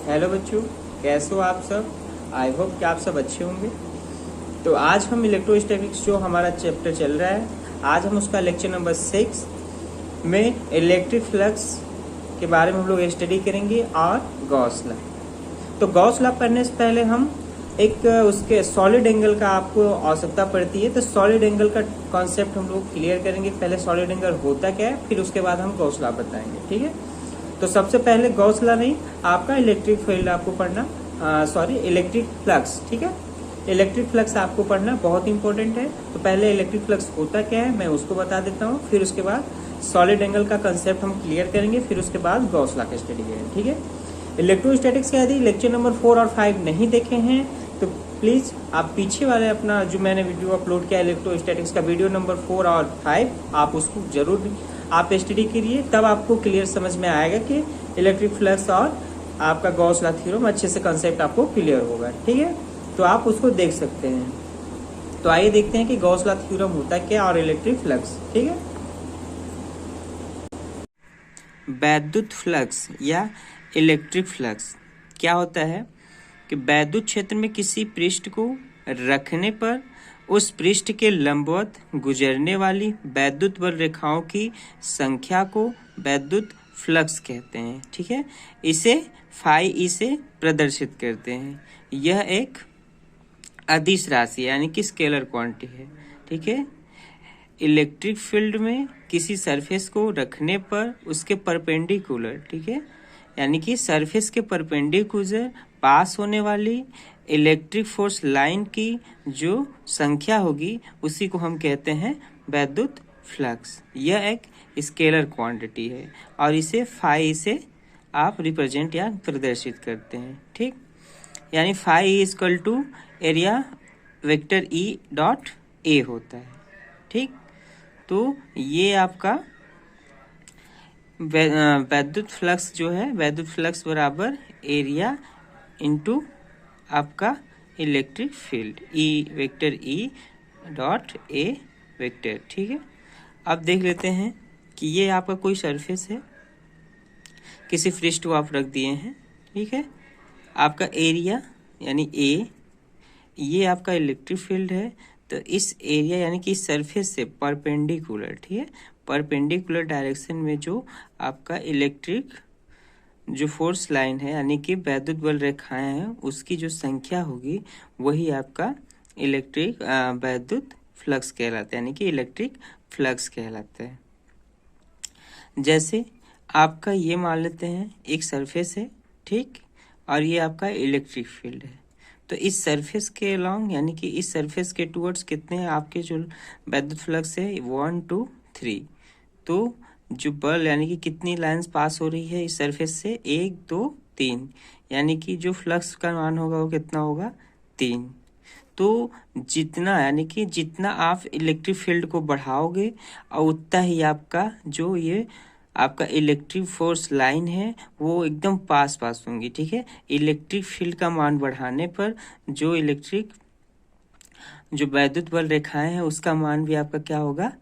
Hello बच्चों, कैसे हो आप सब। आई होप कि आप सब अच्छे होंगे। तो आज हम इलेक्ट्रोस्टैटिक्स जो हमारा चैप्टर चल रहा है, आज हम उसका लेक्चर नंबर 6 में इलेक्ट्रिक फ्लक्स के बारे में हम लोग स्टडी करेंगे और गॉस लॉ। तो गॉस लॉ पढ़ने से पहले हम एक उसके सॉलिड एंगल का आपको आवश्यकता पड़ती है। तो सॉलिड एंगल का कॉन्सेप्ट हम लोग क्लियर करेंगे। पहले सॉलिड एंगल होता क्या है, फिर उसके बाद हम गॉस लॉ बताएंगे। ठीक है, तो सबसे पहले गॉस लॉ नहीं, आपका इलेक्ट्रिक फील्ड आपको पढ़ना, इलेक्ट्रिक फ्लक्स। ठीक है, इलेक्ट्रिक फ्लक्स आपको पढ़ना बहुत इंपॉर्टेंट है। तो पहले इलेक्ट्रिक फ्लक्स होता क्या है मैं उसको बता देता हूँ, फिर उसके बाद सॉलिड एंगल का कंसेप्ट हम क्लियर करेंगे, फिर उसके बाद गॉस लॉ की स्टडी करेंगे। ठीक है, इलेक्ट्रोस्टैटिक्स के यदि लेक्चर नंबर 4 और 5 नहीं देखे हैं तो प्लीज़ आप पीछे वाले अपना जो मैंने वीडियो अपलोड किया इलेक्ट्रोस्टैटिक्स का वीडियो नंबर 4 और 5 आप उसको जरूर आप स्टडी करिए, तब आपको क्लियर समझ में आएगा कि इलेक्ट्रिक फ्लक्स और आपका गॉस लॉ थ्योरम अच्छे से कंसेप्ट आपको क्लियर होगा। ठीक है, तो आप उसको देख सकते हैं। तो आइए देखते हैं कि गॉस लॉ थ्योरम होता क्या और इलेक्ट्रिक फ्लक्स। ठीक है, वैद्युत फ्लक्स या इलेक्ट्रिक फ्लक्स क्या होता है कि वैद्युत क्षेत्र में किसी पृष्ठ को रखने पर उस पृष्ठ के लंबवत गुजरने वाली वैद्युत बल रेखाओं की संख्या को वैद्युत फ्लक्स कहते हैं। ठीक है, इसे फाई ई से प्रदर्शित करते हैं। यह एक अदिश राशि यानी कि स्केलर क्वांटिटी है। ठीक है, इलेक्ट्रिक फील्ड में किसी सरफेस को रखने पर उसके परपेंडिकुलर, ठीक है, यानी कि सरफेस के परपेंडिकुलर पास होने वाली इलेक्ट्रिक फोर्स लाइन की जो संख्या होगी उसी को हम कहते हैं वैद्युत फ्लक्स। यह एक स्केलर क्वांटिटी है और इसे फाई से आप रिप्रेजेंट या प्रदर्शित करते हैं। ठीक, यानी phi is equal to area vector E dot A होता है। ठीक, तो ये आपका वैद्युत फ्लक्स जो है, वैद्युत फ्लक्स बराबर एरिया इनटू आपका electric field E vector E dot ए वेक्टर। ठीक है, अब देख लेते हैं कि ये आपका कोई सरफेस है, किसी पृष्ठ को आप रख दिए हैं। ठीक है, आपका एरिया यानी ए, ये आपका इलेक्ट्रिक फील्ड है। तो इस एरिया यानी कि सरफेस से परपेंडिकुलर, ठीक है, परपेंडिकुलर डायरेक्शन में जो आपका इलेक्ट्रिक जो फोर्स लाइन है यानी कि वैद्युत बल रेखाएं हैं उसकी जो संख्या होगी वही आपका इलेक्ट्रिक वैद्युत फ्लक्स कहलाता है, यानी कि इलेक्ट्रिक फ्लक्स कहलाता है। जैसे आपका ये मान लेते हैं एक सरफेस है, ठीक, और ये आपका इलेक्ट्रिक फील्ड है। तो इस सरफेस के अलोंग यानी कि इस सरफेस के टुवर्ड्स कितने आपके जो वैद्युत फ्लक्स है 1 2 3। तो जो बल यानी कि कितनी लाइंस पास हो रही है इस सरफेस से 1 2 3, यानी कि जो फ्लक्स का मान होगा वो कितना होगा 3। तो जितना यानी कि जितना आप इलेक्ट्रिक फील्ड को बढ़ाओगे और उतना ही आपका जो ये आपका इलेक्ट्रिक फोर्स लाइन है वो एकदम पास पास होंगी। ठीक है, इलेक्ट्रिक फील्ड का मान बढ़ाने पर जो जो वैद्युत बल रेखाएं हैं उसका मान भी आपका क्या होगा,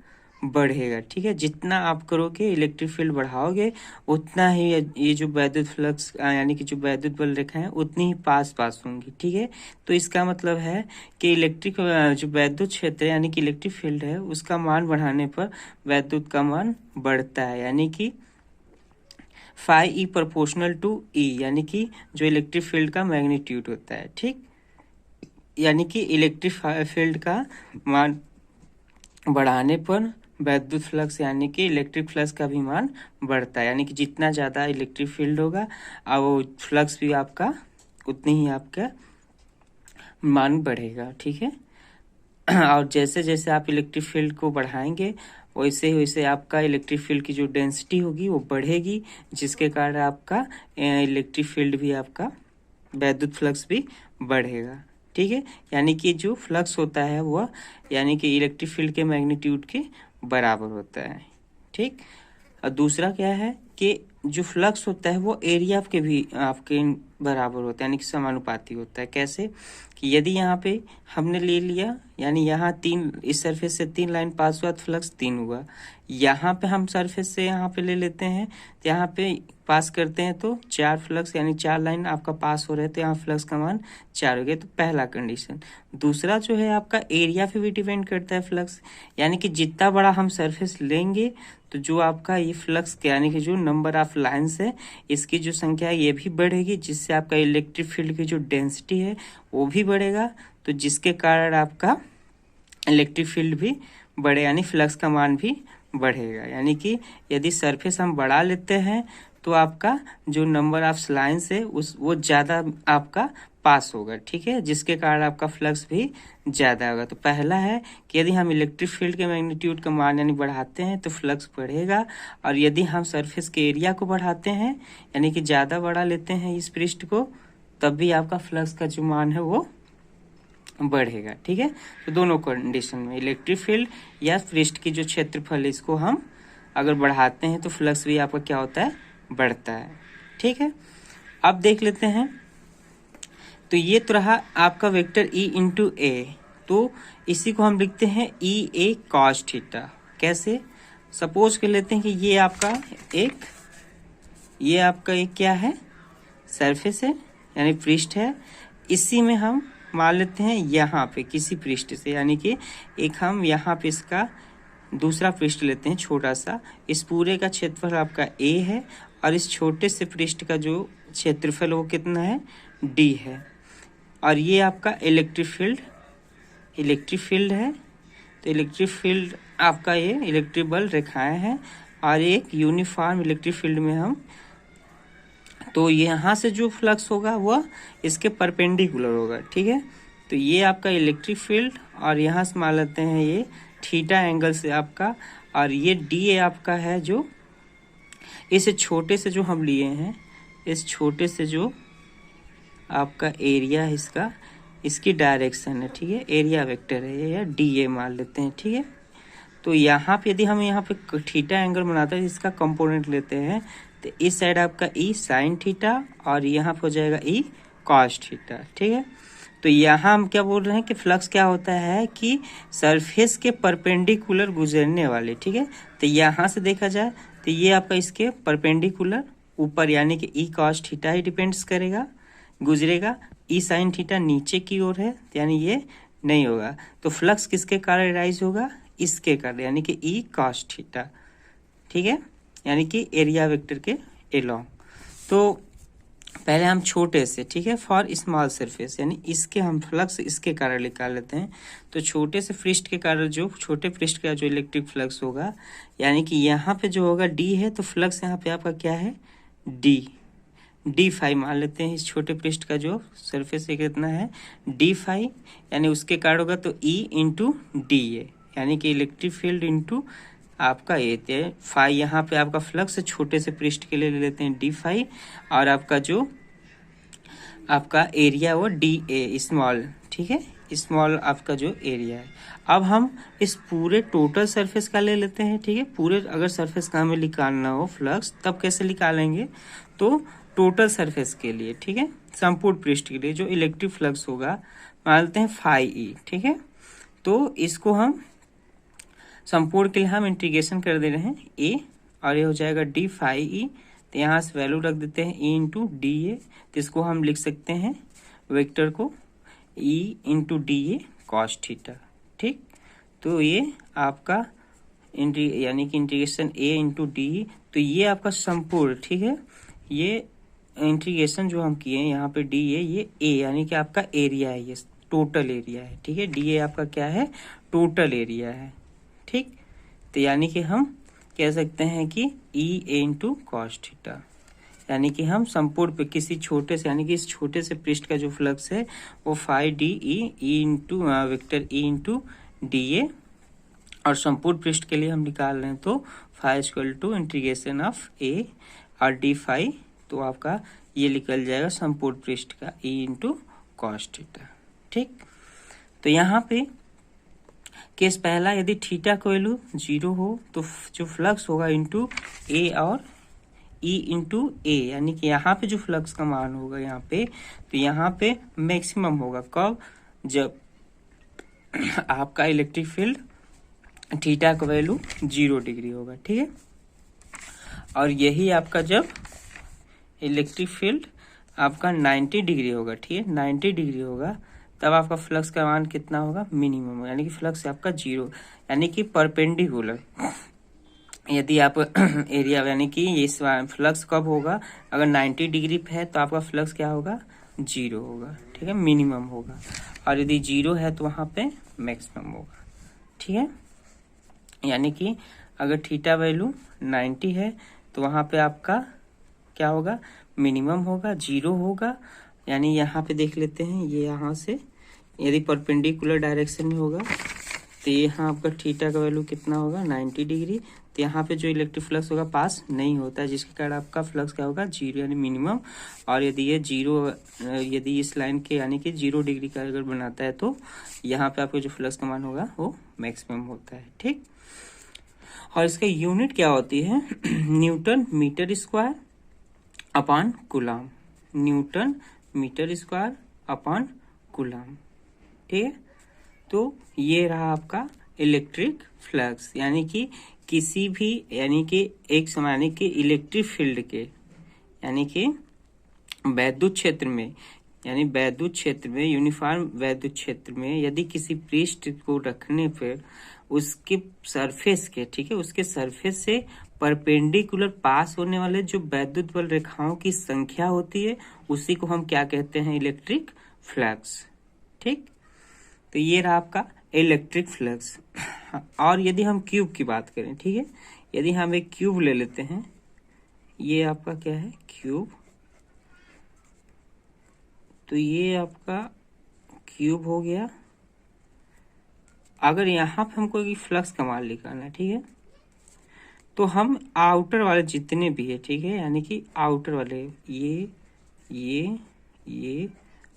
बढ़ेगा। ठीक है, जितना आप करोगे इलेक्ट्रिक फील्ड बढ़ाओगे उतना ही ये जो वैद्युत फ्लक्स यानी कि जो वैद्युत बल रेखा है उतनी ही पास पास होंगी। ठीक है, तो इसका मतलब है कि इलेक्ट्रिक जो वैद्युत क्षेत्र है यानी कि इलेक्ट्रिक फील्ड है उसका मान बढ़ाने पर वैद्युत का मान बढ़ता है, यानी कि फाई ई प्रोपोर्शनल टू ई, यानी कि जो इलेक्ट्रिक फील्ड का मैग्नीट्यूड होता है। ठीक, यानी कि इलेक्ट्रिक फील्ड का मान बढ़ाने पर वैद्युत फ्लक्स यानी कि इलेक्ट्रिक फ्लक्स का भी मान बढ़ता है, यानी कि जितना ज़्यादा इलेक्ट्रिक फील्ड होगा और वो फ्लक्स भी आपका उतनी ही आपका मान बढ़ेगा। ठीक है, और जैसे जैसे आप इलेक्ट्रिक फील्ड को बढ़ाएंगे वैसे वैसे आपका इलेक्ट्रिक फील्ड की जो डेंसिटी होगी वो बढ़ेगी, जिसके कारण आपका इलेक्ट्रिक फील्ड भी आपका वैद्युत फ्लक्स भी बढ़ेगा। ठीक है, यानी कि जो फ्लक्स होता है वह यानी कि इलेक्ट्रिक फील्ड के मैग्नीट्यूड के बराबर होता है। ठीक, और दूसरा क्या है कि जो फ्लक्स होता है वो एरिया के भी आपके बराबर होता है, यानी कि समानुपाती होता है। कैसे कि यदि यहाँ पे हमने ले लिया, यानी यहाँ 3, इस सरफेस से 3 लाइन पास हुआ तो फ्लक्स 3 हुआ। यहाँ पे हम सरफेस से यहाँ पे ले लेते हैं तो यहाँ पे पास करते हैं तो 4 फ्लक्स, यानी 4 लाइन आपका पास हो रहे हैं तो यहाँ फ्लक्स का मान 4 हो गया। तो पहला कंडीशन। दूसरा जो है आपका एरिया पे भी डिपेंड करता है फ्लक्स, यानी कि जितना बड़ा हम सरफेस लेंगे तो जो आपका ये फ्लक्स यानी कि जो नंबर ऑफ लाइन्स है इसकी जो संख्या है ये भी बढ़ेगी, जिससे आपका इलेक्ट्रिक फील्ड की जो डेंसिटी है वो भी बढ़ेगा, तो जिसके कारण आपका इलेक्ट्रिक फील्ड भी बढ़े, यानी फ्लक्स का मान भी बढ़ेगा। यानी कि यदि सरफेस हम बढ़ा लेते हैं तो आपका जो नंबर ऑफ लाइन्स है वो ज़्यादा आपका पास होगा, ठीक है, जिसके कारण आपका फ्लक्स भी ज़्यादा होगा। तो पहला है कि यदि हम इलेक्ट्रिक फील्ड के मैग्नीट्यूड का मान यानी बढ़ाते हैं तो फ्लक्स बढ़ेगा, और यदि हम सरफेस के एरिया को बढ़ाते हैं यानी कि ज़्यादा बढ़ा लेते हैं इस पृष्ठ को, तब भी आपका फ्लक्स का जो मान है वो बढ़ेगा, ठीक है। तो दोनों कंडीशन में इलेक्ट्रिक फील्ड या पृष्ठ की जो क्षेत्रफल है इसको हम अगर बढ़ाते हैं तो फ्लक्स भी आपका क्या होता है, बढ़ता है, ठीक है। अब देख लेते हैं, तो ये तो रहा आपका वेक्टर E इंटू ए, तो इसी को हम लिखते हैं ई ए कॉस थीटा। कैसे, सपोज कर लेते हैं कि ये आपका एक क्या है, सरफेस है यानी पृष्ठ है, इसी में हम मान लेते हैं यहाँ पे किसी पृष्ठ से, यानी कि एक हम यहाँ पे इसका दूसरा पृष्ठ लेते हैं छोटा सा, इस पूरे का क्षेत्रफल आपका A है और इस छोटे से पृष्ठ का जो क्षेत्रफल वो कितना है, D है, और ये आपका इलेक्ट्रिक फील्ड है। तो इलेक्ट्रिक फील्ड आपका ये इलेक्ट्रिक बल रेखाएं हैं और एक यूनिफॉर्म इलेक्ट्रिक फील्ड में हम, तो यहाँ से जो फ्लक्स होगा वह इसके परपेंडिकुलर होगा, ठीक है। तो ये आपका इलेक्ट्रिक फील्ड और यहाँ से मान लेते हैं ये थीटा एंगल से आपका, और ये डी आपका है जो इस छोटे से जो हम लिए हैं, इस छोटे से जो आपका एरिया है इसका, इसकी डायरेक्शन है, ठीक है, एरिया वेक्टर है ये, या डी ए मान लेते हैं, ठीक है। तो यहाँ पे यदि हम यहाँ पे थीटा एंगल बनाते हैं इसका कंपोनेंट लेते हैं तो इस साइड आपका ई साइन थीटा और यहाँ पे हो जाएगा ई कॉस थीटा, ठीक है। तो यहाँ हम क्या बोल रहे हैं कि फ्लक्स क्या होता है कि सरफेस के परपेंडिकुलर गुजरने वाले, ठीक है। तो यहाँ से देखा जाए तो ये आपका इसके परपेंडिकुलर ऊपर यानी कि ई कॉस थीटा ही डिपेंड्स करेगा, गुजरेगा। ई साइन थीटा नीचे की ओर है यानी ये नहीं होगा, तो फ्लक्स किसके कारण राइज होगा, इसके कारण, यानी कि ई कॉस थीटा, ठीक है, यानी कि एरिया वेक्टर के एलोंग। तो पहले हम छोटे से, ठीक है, फॉर स्मॉल सरफेस, यानी इसके हम फ्लक्स इसके कारण निकाल लेते हैं। तो छोटे से पृष्ठ के कारण जो छोटे पृष्ठ का जो इलेक्ट्रिक फ्लक्स होगा, यानी कि यहाँ पे जो होगा डी है, तो फ्लक्स यहाँ पे आपका क्या है, डी फाई मान लेते हैं। इस छोटे पृष्ठ का जो सरफेस है कितना है, डी फाई, यानी उसके कारण होगा तो ई इंटू डी ए, यानी कि इलेक्ट्रिक फील्ड इंटू आपका ए फाई। यहाँ पे आपका फ्लक्स छोटे से पृष्ठ के लिए ले लेते हैं डी फाई, और आपका जो आपका एरिया वो डी ए स्मॉल, ठीक है, स्मॉल आपका जो एरिया है। अब हम इस पूरे टोटल सरफेस का ले लेते हैं, ठीक है। पूरे अगर सरफेस का हमें निकालना हो फ्लक्स तब कैसे निकालेंगे, तो टोटल सरफेस के लिए, ठीक है, संपूर्ण पृष्ठ के लिए जो इलेक्ट्रिक फ्लक्स होगा मान लेते हैं फाई ई, ठीक है। तो इसको हम संपूर्ण के लिए हम इंटीग्रेशन कर दे रहे हैं ए, और ये हो जाएगा डी फाई ई, तो यहाँ से वैल्यू रख देते हैं ई इंटू डी ए, तो इसको हम लिख सकते हैं वेक्टर को ई into D A cos theta, ठीक। तो ये आपका यानी कि इंटीग्रेशन ए इंटू डी, तो ये आपका संपूर्ण, ठीक है, ये इंटीग्रेशन जो हम किए हैं यहाँ पे डी ए, ये ए यानी कि आपका एरिया है, ये टोटल एरिया है, ठीक है। डी ए आपका क्या है, टोटल एरिया है, ठीक। तो यानी कि हम कह सकते हैं कि ई ए इंटू कॉस थीटा, यानी कि हम संपूर्ण पे किसी छोटे से, यानी कि इस छोटे से पृष्ठ का जो फ्लक्स है वो phi D E into vector E into D A, और संपूर्ण पृष्ठ के लिए हम निकाल रहे हैं तो phi equal to integration of E और डी फाई, तो आपका ये निकल जाएगा संपूर्ण पृष्ठ का ई इंटू कॉस थीटा, ठीक। तो यहाँ पे केस पहला, यदि थीटा को वैल्यू 0 हो तो जो फ्लक्स होगा इंटू ए और ई इंटू ए, यानी कि यहाँ पे जो फ्लक्स का मान होगा यहाँ पे, तो यहाँ पे मैक्सिमम होगा कब, जब आपका इलेक्ट्रिक फील्ड थीटा का वैल्यू 0 डिग्री होगा, ठीक है। और यही आपका जब इलेक्ट्रिक फील्ड आपका 90 डिग्री होगा, ठीक है, 90 डिग्री होगा, तब आपका फ्लक्स का मान कितना होगा, मिनिमम, यानी कि फ्लक्स आपका 0, यानी कि परपेंडिकुलर। यदि आप एरिया यानी कि ये फ्लक्स कब होगा, अगर 90 डिग्री पे है तो आपका फ्लक्स क्या होगा, 0 होगा, ठीक है, मिनिमम होगा। और यदि 0 है तो वहाँ पे मैक्सिमम होगा, ठीक है। यानी कि अगर थीटा वैल्यू 90 है तो वहाँ पे आपका क्या होगा, मिनिमम होगा, 0 होगा। यानी यहाँ पे देख लेते हैं, ये यहाँ से यदि परपेंडिकुलर डायरेक्शन में होगा तो यहाँ आपका थीटा का वैल्यू कितना होगा, 90 डिग्री। तो यहाँ पे जो इलेक्ट्रिक फ्लक्स होगा पास नहीं होता है, जिसके कारण आपका फ्लक्स क्या होगा, 0 यानी मिनिमम। और यदि ये 0, यदि इस लाइन के यानी कि 0 डिग्री का अगर बनाता है तो यहाँ पे आपको जो फ्लक्स का मान होगा वो मैक्सिमम होता है, ठीक। और इसका यूनिट क्या होती है, newton metre square upon coulomb, newton metre square upon coulomb, ठीक है। तो ये रहा आपका इलेक्ट्रिक फ्लक्स, यानी कि किसी भी यानी कि एक समय यानी कि इलेक्ट्रिक फील्ड के यानी कि वैद्युत क्षेत्र में, यानी वैद्युत क्षेत्र में, यूनिफॉर्म वैद्युत क्षेत्र में यदि किसी पृष्ठ को रखने पर उसके सरफेस के, ठीक है, उसके सरफेस से परपेंडिकुलर पास होने वाले जो वैद्युत बल रेखाओं की संख्या होती है उसी को हम क्या कहते हैं, इलेक्ट्रिक फ्लक्स, ठीक। तो ये रहा आपका इलेक्ट्रिक फ्लक्स। और यदि हम क्यूब की बात करें, ठीक है, यदि हम एक क्यूब ले लेते हैं, ये आपका क्या है, क्यूब, तो ये आपका क्यूब हो गया। अगर यहाँ पे हमको फ्लक्स का मान निकालना है, ठीक है, तो हम आउटर वाले जितने भी है, ठीक है, यानी कि आउटर वाले ये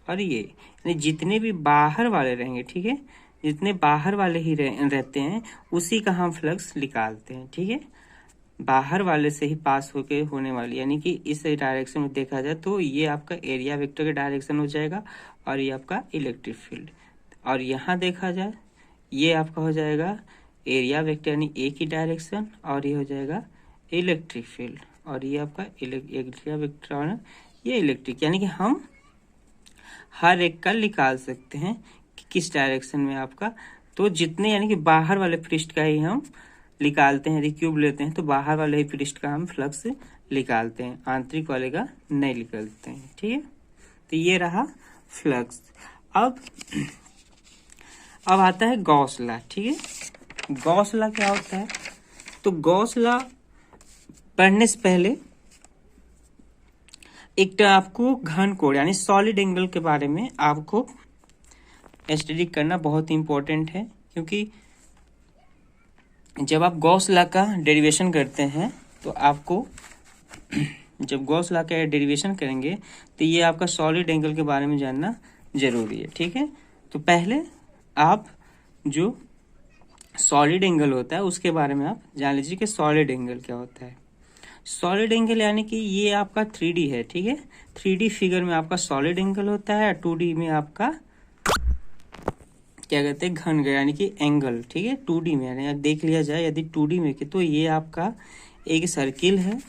और ये, यानी जितने भी बाहर वाले रहेंगे, ठीक है, जितने बाहर वाले ही रहते हैं उसी का हम फ्लक्स निकालते हैं, ठीक है। बाहर वाले से ही पास होके होने वाली, यानी कि इस डायरेक्शन में देखा जाए तो ये आपका एरिया वेक्टर का डायरेक्शन हो जाएगा और ये आपका इलेक्ट्रिक फील्ड। और यहाँ देखा जाए ये आपका हो जाएगा एरिया वेक्टर यानी ए की डायरेक्शन, और ये हो जाएगा इलेक्ट्रिक फील्ड, और ये आपका एरिया वेक्टर और ये इलेक्ट्रिक, यानी कि हम हर एक का निकाल सकते हैं कि किस डायरेक्शन में आपका। तो जितने यानी कि बाहर वाले पृष्ठ का ही हम निकालते हैं, यदि क्यूब लेते हैं तो बाहर वाले ही पृष्ठ का हम फ्लक्स निकालते हैं, आंतरिक वाले का नहीं निकालते हैं, ठीक है। तो ये रहा फ्लक्स। अब आता है गॉस लॉ, ठीक है। गॉस लॉ क्या होता है, तो गॉस लॉ पढ़ने से पहले एक आपको घन कोण यानी सॉलिड एंगल के बारे में आपको स्टडी करना बहुत इंपॉर्टेंट है, क्योंकि जब आप गॉस लॉ का डेरिवेशन करते हैं तो आपको जब गॉस लॉ का डेरिवेशन करेंगे तो ये आपका सॉलिड एंगल के बारे में जानना जरूरी है, ठीक है। तो पहले आप जो सॉलिड एंगल होता है उसके बारे में आप जान लीजिए कि सॉलिड एंगल क्या होता है। सॉलिड एंगल यानी कि ये आपका 3D है, ठीक है, 3D फिगर में आपका सॉलिड एंगल होता है, 2D में आपका क्या कहते हैं, घन यानी कि एंगल, ठीक है। 2D में यानी देख लिया जाए यदि 2D में कि तो ये आपका एक सर्किल है,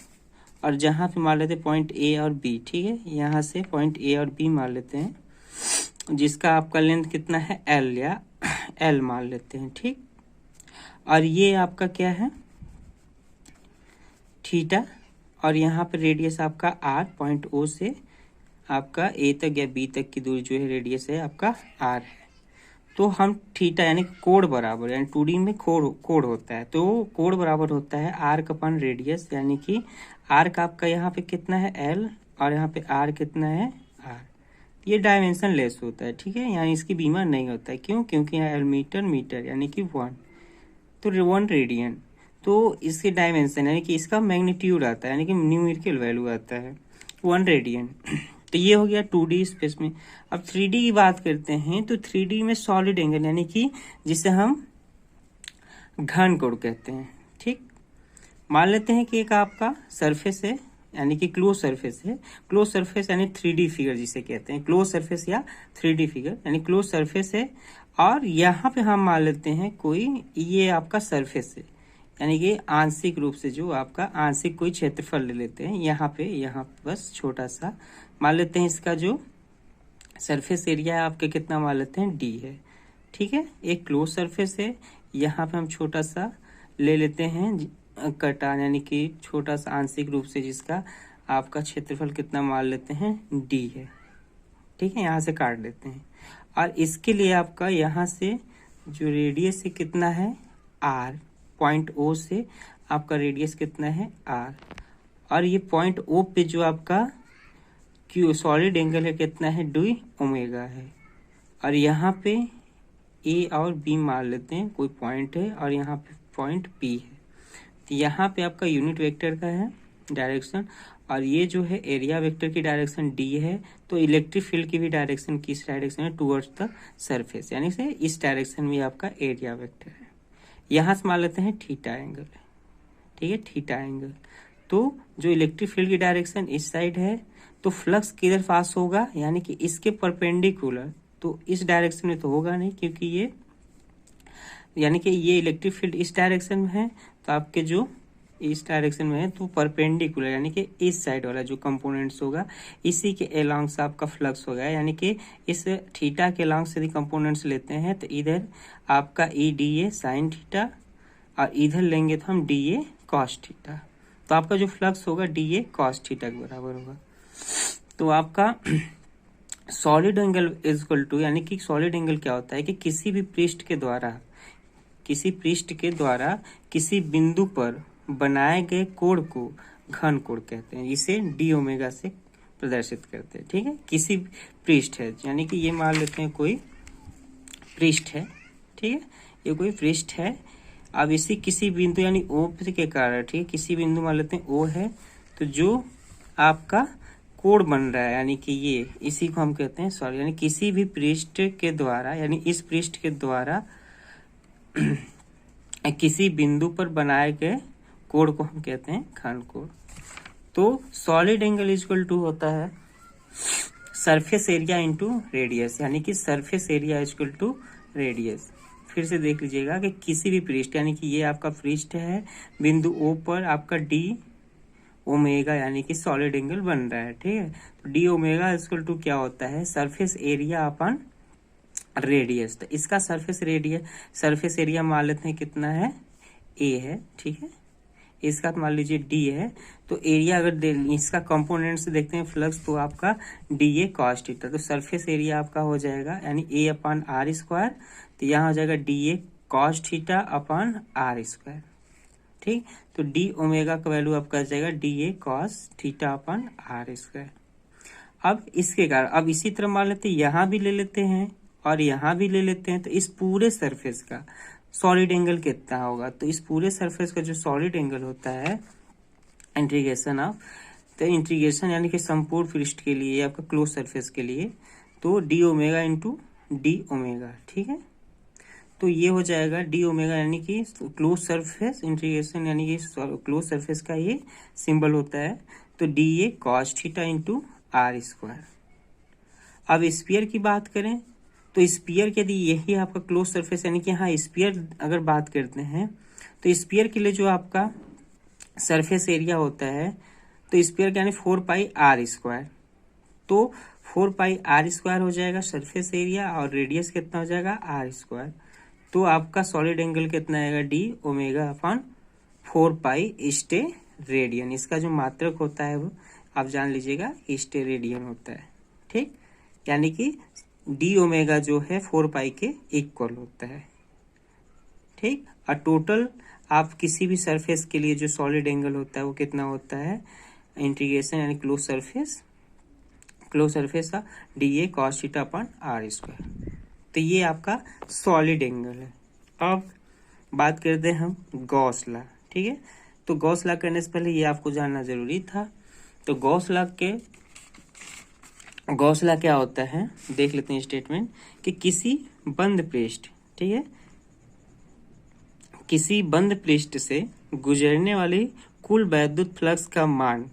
और जहाँ पे मान लेते हैं पॉइंट ए और बी, ठीक है, यहाँ से पॉइंट ए और बी मान लेते हैं, जिसका आपका लेंथ कितना है, एल या एल मान लेते हैं, ठीक। और ये आपका क्या है, थीटा, और यहाँ पे रेडियस आपका आर, पॉइंट ओ से आपका ए तक या बी तक की दूरी जो है रेडियस है आपका आर है। तो हम थीटा यानी कोण बराबर, यानी 2D में कोण होता है, तो कोण बराबर होता है आर का अपन रेडियस, यानी कि आर का आपका यहाँ पे कितना है, एल, और यहाँ पे आर कितना है, आर। ये डायमेंशन लेस होता है, ठीक है, यानी इसकी बीमा नहीं होता है, क्यों, क्योंकि यहाँ एल मीटर यानी कि 1, तो 1 रेडियन, तो इसके डायमेंशन यानी कि इसका मैग्नीट्यूड आता है, यानी कि न्यूमेरिकल वैल्यू आता है 1 रेडियन। तो ये हो गया 2D स्पेस में। अब 3D की बात करते हैं, तो 3D में सॉलिड एंगल यानी कि जिसे हम घन कोण कहते हैं, ठीक। मान लेते हैं कि एक आपका सरफेस है, यानी कि क्लोज सरफेस है। क्लोज सरफेस यानी 3D फिगर जिसे कहते हैं, क्लोज सरफेस या 3D फिगर यानी क्लोज सरफेस है। और यहाँ पे हम मान लेते हैं कोई ये आपका सरफेस है, यानी कि आंशिक रूप से जो आपका आंशिक कोई क्षेत्रफल ले लेते हैं। यहाँ बस छोटा सा मान लेते हैं, इसका जो सरफेस एरिया है आपके कितना मान लेते हैं, डी है। ठीक है, एक क्लोज सरफेस है। यहाँ पे हम छोटा सा ले लेते हैं कटान, यानी कि छोटा सा आंशिक रूप से जिसका आपका क्षेत्रफल कितना मान लेते हैं, डी है। ठीक है, यहाँ से काट देते हैं। और इसके लिए आपका यहाँ से जो रेडियस है कितना है, आर। पॉइंट ओ से आपका रेडियस कितना है, आर। और ये पॉइंट ओ पे जो आपका क्यू सॉलिड एंगल है कितना है, डी ओमेगा है। और यहाँ पे ए और बी मान लेते हैं कोई पॉइंट है, और यहाँ पे पॉइंट पी है। तो यहाँ पे आपका यूनिट वेक्टर का है डायरेक्शन, और ये जो है एरिया वेक्टर की डायरेक्शन डी है। तो इलेक्ट्रिक फील्ड की भी डायरेक्शन किस डायरेक्शन है, टुवर्ड्स द सरफेस, यानी से इस डायरेक्शन में आपका एरिया वेक्टर है। यहाँ से मान लेते हैं थीटा एंगल, ठीक है, थीटा एंगल। तो जो इलेक्ट्रिक फील्ड की डायरेक्शन इस साइड है, तो फ्लक्स किधर पास होगा, यानी कि इसके परपेंडिकुलर। तो इस डायरेक्शन में तो होगा नहीं, क्योंकि ये यानी कि ये इलेक्ट्रिक फील्ड इस डायरेक्शन में है, तो आपके जो इस डायरेक्शन में है तो परपेंडिकुलर, यानी कि इस साइड वाला जो कंपोनेंट्स होगा इसी के अलोंग से आपका फ्लक्स होगा। यानी कि इस थीटा के अलोंग से यदि कंपोनेंट्स लेते हैं तो इधर आपका ई डी ए साइन थीटा, और इधर लेंगे तो हम डी ए कॉस थीटा। तो आपका जो फ्लक्स होगा डी ए कॉस थीटा के बराबर होगा। तो आपका solid angle is equal to, यानी कि सॉलिड एंगल क्या होता है कि किसी भी पृष्ठ के द्वारा किसी बिंदु पर बनाए गए कोण को घन कोण कहते हैं, इसे डी ओमेगा से प्रदर्शित करते हैं। ठीक है, किसी पृष्ठ है, यानी कि ये मान लेते हैं कोई पृष्ठ है। ठीक है, ये कोई पृष्ठ है। अब इसी किसी बिंदु यानी ओ के कारण, ठीक है, किसी बिंदु मान लेते हैं ओ है, तो जो आपका कोण बन रहा है, यानी कि ये इसी को हम कहते हैं सॉरी, यानी किसी भी पृष्ठ के द्वारा, यानी इस पृष्ठ के द्वारा किसी बिंदु पर बनाए गए कोण को हम कहते हैं घन कोण। तो सॉलिड एंगल इक्वल टू होता है सरफेस एरिया इंटू रेडियस, यानी कि surface area equal to radius. फिर से देख लीजिएगा कि किसी भी पृष्ठ, यानी कि ये आपका पृष्ठ है, बिंदु ओ पर आपका डी ओमेगा यानी कि सॉलिड एंगल बन रहा है। ठीक है, तो डी ओमेगा इक्वल टू क्या होता है, सरफेस एरिया अपन रेडियस। तो इसका सरफेस एरिया मान लेते हैं कितना है, ए है। ठीक है, इसका मान लीजिए डी है। तो एरिया अगर इसका कंपोनेंट्स देखते हैं फ्लक्स, तो आपका डी ए कॉस थीटा। तो सरफेस एरिया आपका हो जाएगा यानी ए अपन आर स्क्वायर, तो यहाँ हो जाएगा D A cos theta upon R square. ठीक, तो डी ओमेगा का वैल्यू आपका आ जाएगा D A cos theta upon R square. अब इसके कारण अब इसी तरह मान लेते हैं, यहाँ भी ले लेते हैं और यहाँ भी ले लेते हैं। तो इस पूरे सरफेस का सॉलिड एंगल कितना होगा, तो इस पूरे सरफेस का जो सॉलिड एंगल होता है इंटीग्रेशन ऑफ, तो इंटीग्रेशन यानी कि संपूर्ण पृष्ठ के लिए आपका क्लोज सरफेस के लिए, तो D omega into D omega. ठीक है, तो ये हो जाएगा डी ओमेगा यानी कि क्लोज सरफेस इंटीग्रेशन, यानी कि क्लोज सरफेस का ये सिंबल होता है। तो D A cos theta into R square. अब स्फीयर की बात करें तो स्फीयर के लिए यही आपका क्लोज सरफेस, यानी कि हाँ स्फीयर अगर बात करते हैं तो स्फीयर के लिए जो आपका सरफेस एरिया होता है, तो स्फीयर का यानी 4 पाई आर स्क्वायर। तो 4 पाई आर स्क्वायर हो जाएगा सरफेस एरिया, और रेडियस कितना हो जाएगा आर स्क्वायर। तो आपका सॉलिड एंगल कितना आएगा, डी ओमेगा अपन 4 पाई स्टे रेडियन। इसका जो मात्रक होता है वो आप जान लीजिएगा स्टे रेडियन होता है। ठीक, यानी कि डी ओमेगा जो है 4 पाई के इक्वल होता है। ठीक, और टोटल आप किसी भी सरफेस के लिए जो सॉलिड एंगल होता है वो कितना होता है, इंटीग्रेशन यानी क्लोज सरफेस का D A cos theta upon R square. तो ये आपका सॉलिड एंगल है। अब बात करते हैं हम गॉस लॉ। ठीक है, तो गॉस लॉ करने से पहले ये आपको जानना जरूरी था। तो गॉस लॉ क्या होता है, देख लेते हैं स्टेटमेंट कि किसी बंद पृष्ठ, ठीक है, किसी बंद पृष्ठ से गुजरने वाली कुल वैद्युत फ्लक्स का मान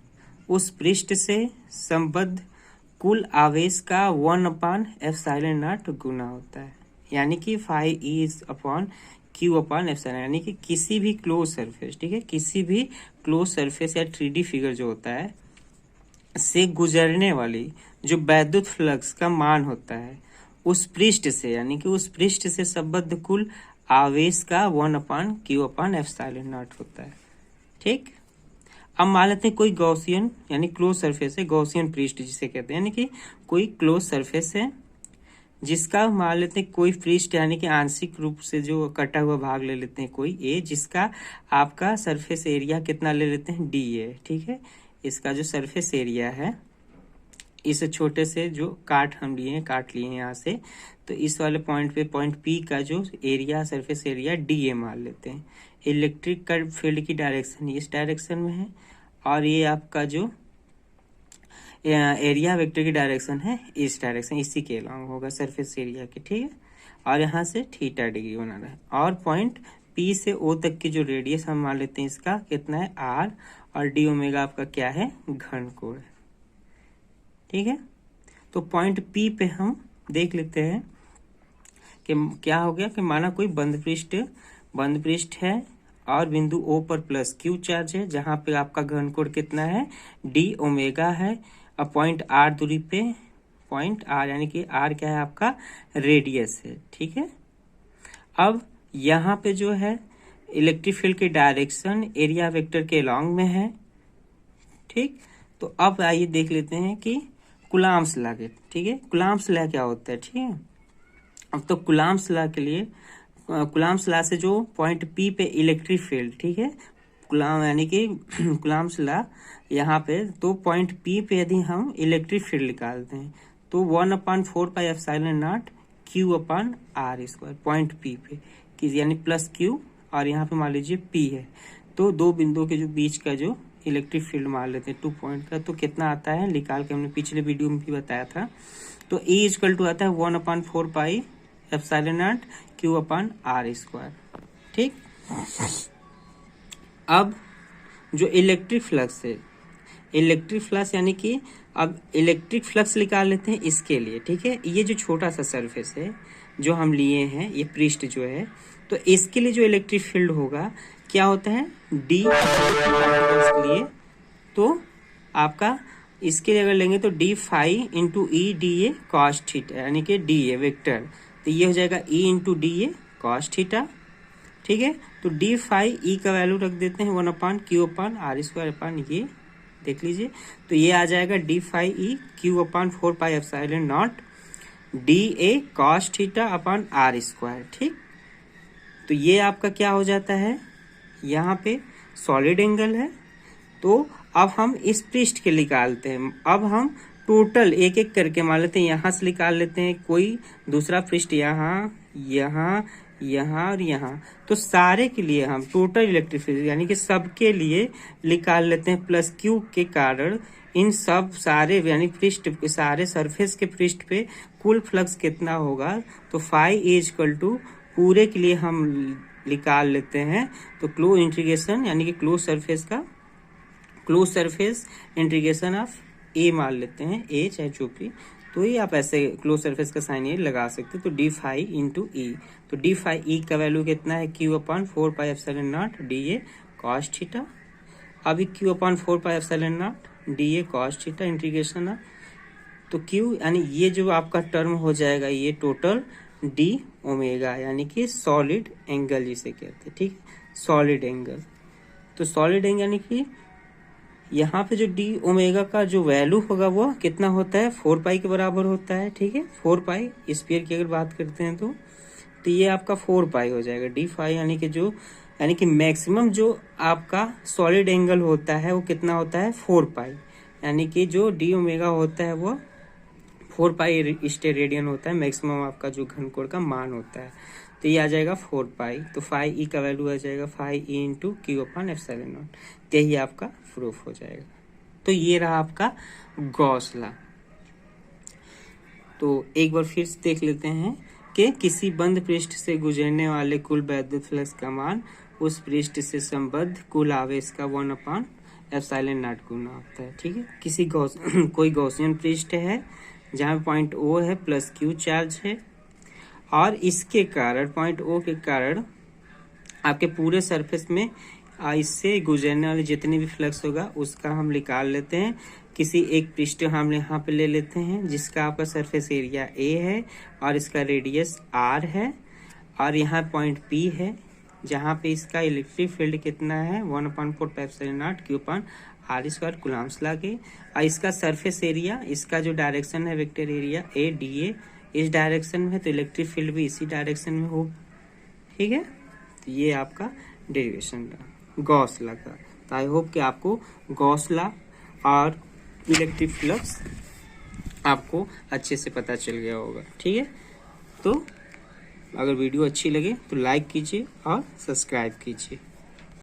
उस पृष्ठ से संबद्ध कुल आवेश का 1/ε0 गुना होता है, यानी कि phi E is upon Q upon epsilon, यानी कि किसी भी क्लोज सरफेस, ठीक है, किसी भी क्लोज सरफेस या 3D फिगर जो होता है से गुजरने वाली जो वैद्युत फ्लक्स का मान होता है उस पृष्ठ से, यानी कि उस पृष्ठ से संबद्ध कुल आवेश का 1/q/ε0 होता है। ठीक, अब मान लेते हैं कोई गॉसियन यानी क्लोज सरफेस है, गॉसियन पृष्ठ जिसे कहते हैं, यानी कि कोई क्लोज सरफेस है जिसका मान लेते हैं कोई पृष्ठ यानी कि आंशिक रूप से जो कटा हुआ भाग ले लेते हैं कोई ए, जिसका आपका सरफेस एरिया कितना ले लेते हैं डी ए। ठीक है, इसका जो सरफेस एरिया है इस छोटे से जो काट लिए यहाँ से, तो इस वाले पॉइंट पे पॉइंट पी का जो area surface area D A मान लेते हैं। इलेक्ट्रिक का फील्ड की डायरेक्शन इस डायरेक्शन में है और ये आपका जो एरिया वेक्टर की डायरेक्शन है इस डायरेक्शन, इसी के अलॉन्ग होगा सरफेस एरिया के। ठीक है, और यहाँ से थीटा डिग्री बनाना है और पॉइंट पी से ओ तक की जो रेडियस हम मान लेते हैं इसका कितना है आर, और डी ओमेगा आपका क्या है घन कोण। ठीक है, तो पॉइंट पी पे हम देख लेते हैं कि क्या हो गया कि माना कोई बंद पृष्ठ है और बिंदु ओ पर प्लस क्यू चार्ज है, जहां पे आपका घन कोण कितना है डी ओमेगा है, और पॉइंट आर दूरी पे पॉइंट आर यानी कि आर क्या है आपका रेडियस है। ठीक है, अब यहाँ पे जो है इलेक्ट्रिक फील्ड की डायरेक्शन एरिया वेक्टर के अलॉन्ग में है। ठीक, तो अब आइए देख लेते हैं कि कुलाम्स लॉ के, ठीक है, कुलाम्स लॉ क्या होता है। ठीक है, अब तो कुलाम्स लॉ के लिए कुलाम्स लॉ से जो पॉइंट पी पे इलेक्ट्रिक फील्ड, ठीक है, कुलाम यानी कि कुलाम्स लॉ यहाँ पे, तो पॉइंट पी पे यदि हम इलेक्ट्रिक फील्ड निकालते हैं तो 1/4πε0 q/r², पॉइंट पी पे यानी प्लस क्यू और यहाँ पे मान लीजिए पी है, तो दो बिंदुओं के जो बीच का जो इलेक्ट्रिक फील्ड मान लेते हैं 2 पॉइंट का, तो कितना आता है निकाल के हमने पिछले वीडियो में भी बताया था। तो E इक्वल टू आता है 1/4πε0 q/r²। ठीक, अब जो इलेक्ट्रिक फ्लक्स है, इलेक्ट्रिक फ्लक्स यानी कि अब इलेक्ट्रिक फ्लक्स निकाल लेते हैं इसके लिए। ठीक है, ये जो छोटा सा सरफेस है जो हम लिए हैं, ये पृष्ठ जो है, तो इसके लिए जो इलेक्ट्रिक फील्ड होगा क्या होता है डी के लिए, तो आपका इसके लिए अगर लेंगे तो D phi into E D A cos theta, यानी कि डी ए वेक्टर, तो ये हो जाएगा E into D A cos theta. ठीक है, तो डी फाई ई का वैल्यू रख देते हैं 1/q/r², ये देख लीजिए, तो ये आ जाएगा D phi E q/4πε0 D A cos theta. ठीक, तो ये आपका क्या हो जाता है, यहाँ पे सॉलिड एंगल है, तो अब हम इस पृष्ठ के निकालते हैं। अब हम टोटल एक एक करके मान लेते हैं, यहाँ से निकाल लेते हैं कोई दूसरा पृष्ठ, यहाँ यहाँ यहाँ और यहाँ, तो सारे के लिए हम टोटल इलेक्ट्रिक फील्ड यानी कि सबके लिए निकाल लेते हैं प्लस क्यू के कारण इन सब सारे यानी पृष्ठ के सारे सरफेस के पृष्ठ पे कुल फ्लक्स कितना होगा, तो फाई इज इक्वल टू पूरे के लिए हम निकाल लेते हैं, तो क्लोज इंटीग्रेशन यानी कि क्लोज सरफेस इंटीग्रेशन ऑफ ए मान लेते हैं, ए चाहे जो भी, तो ये आप ऐसे क्लोज सरफेस का साइन ये लगा सकते हैं, तो डी फाई इंटू ई, तो डी फाई ई का वैल्यू कितना है q/4πε0 D A cos theta. अभी q/4πε0 D A cos theta integration of, तो q यानी ये जो आपका टर्म हो जाएगा ये टोटल डी ओमेगा यानी कि सॉलिड एंगल जिसे कहते हैं। ठीक, सॉलिड एंगल, तो सॉलिड एंगल यानी कि यहाँ पे जो डी ओमेगा का जो वैल्यू होगा वो कितना होता है 4π के बराबर होता है। ठीक है, 4π स्फीयर की अगर बात करते हैं तो ये आपका 4π हो जाएगा डी फाई, यानी कि मैक्सिमम जो आपका सॉलिड एंगल होता है वो कितना होता है 4π, यानी कि जो डी ओमेगा होता है वो 4π स्टेरेडियन होता है, मैक्सिमम आपका जो घन कोण का मान होता है, तो ये आ जाएगा 4π, तो फाई ई का वैल्यू आ जाएगा फाई ई इंटू q/ε0, तो यही आपका प्रूफ हो जाएगा। तो ये रहा आपका गॉस लॉ। तो एक बार फिर से देख लेते हैं कि किसी बंद पृष्ठ से गुजरने वाले कुल वैद्युत फ्लक्स का मान उस पृष्ठ से संबद्ध कुल आवेश का एप्सिलॉन नॉट गुना होता है। ठीक है, किसी कोई गॉसियन पृष्ठ है जहाँ पॉइंट ओ है प्लस क्यू चार्ज है, और इसके कारण पॉइंट ओ के कारण आपके पूरे सरफेस में इससे गुजरने वाले जितने भी फ्लक्स होगा उसका हम निकाल लेते हैं। किसी एक पृष्ठ हम यहाँ पे ले लेते हैं जिसका आपका सरफेस एरिया ए है और इसका रेडियस आर है, और यहाँ पॉइंट पी है जहाँ पे इसका इलेक्ट्रिक फील्ड कितना है 1/4 epsilon naught Q upon R square coulomb's लाके। और इसका सरफेस एरिया, इसका जो डायरेक्शन है vector area A D A, इस डायरेक्शन में, तो इलेक्ट्रिक फील्ड भी इसी डायरेक्शन में हो। ठीक है, तो ये आपका डेरिवेशन रहा गॉस लॉ का। तो आई होप कि आपको गॉस लॉ और इलेक्ट्रिक फ्लक्स आपको अच्छे से पता चल गया होगा। ठीक है, तो अगर वीडियो अच्छी लगे तो लाइक कीजिए और सब्सक्राइब कीजिए।